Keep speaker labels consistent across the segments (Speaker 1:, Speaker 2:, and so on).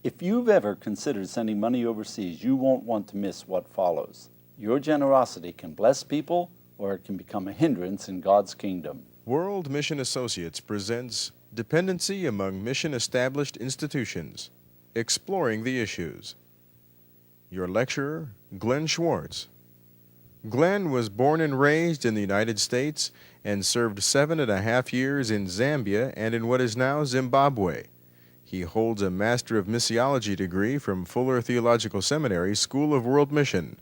Speaker 1: If you've ever considered sending money overseas, you won't want to miss what follows. Your generosity can bless people, or it can become a hindrance in God's kingdom.
Speaker 2: World Mission Associates presents Dependency Among Mission-Established Institutions, Exploring the Issues. Your lecturer, Glenn Schwartz. Glenn was born and raised in the United States and served 7.5 years in Zambia and in what is now Zimbabwe. He holds a Master of Missiology degree from Fuller Theological Seminary School of World Mission.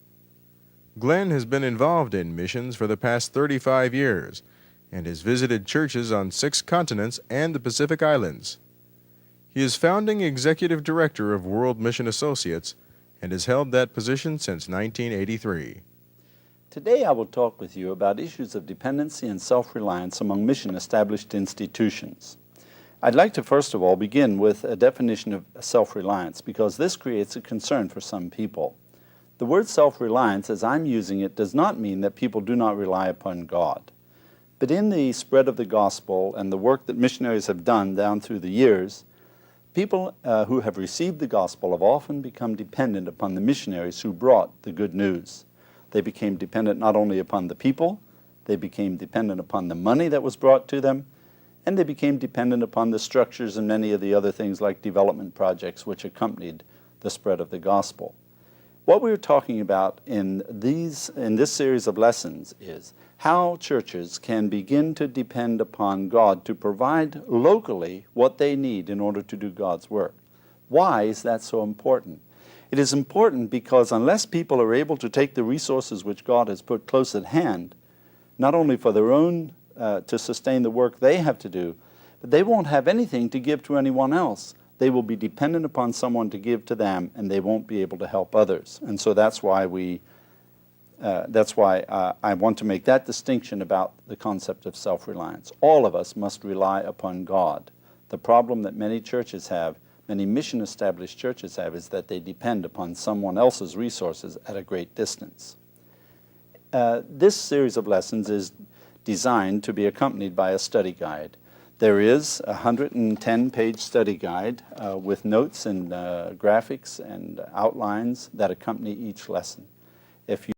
Speaker 2: Glenn has been involved in missions for the past 35 years and has visited churches on 6 continents and the Pacific Islands. He is founding executive director of World Mission Associates and has held that position since 1983.
Speaker 1: Today I will talk with you about issues of dependency and self-reliance among mission-established institutions. I'd like to first of all begin with a definition of self-reliance because this creates a concern for some people. The word self-reliance, as I'm using it, does not mean that people do not rely upon God. But in the spread of the gospel and the work that missionaries have done down through the years, people who have received the gospel have often become dependent upon the missionaries who brought the good news. They became dependent not only upon the people, they became dependent upon the money that was brought to them, and they became dependent upon the structures and many of the other things like development projects which accompanied the spread of the gospel. What we're talking about in this series of lessons is how churches can begin to depend upon God to provide locally what they need in order to do God's work. Why is that so important? It is important because unless people are able to take the resources which God has put close at hand, not only for their own to sustain the work they have to do, but they won't have anything to give to anyone else. They will be dependent upon someone to give to them, and they won't be able to help others. And so that's why I want to make that distinction about the concept of self-reliance. All of us must rely upon God. The problem that many churches have, many mission-established churches have, is that they depend upon someone else's resources at a great distance. This series of lessons is designed to be accompanied by a study guide. There is a 110-page study guide with notes and graphics and outlines that accompany each lesson. If you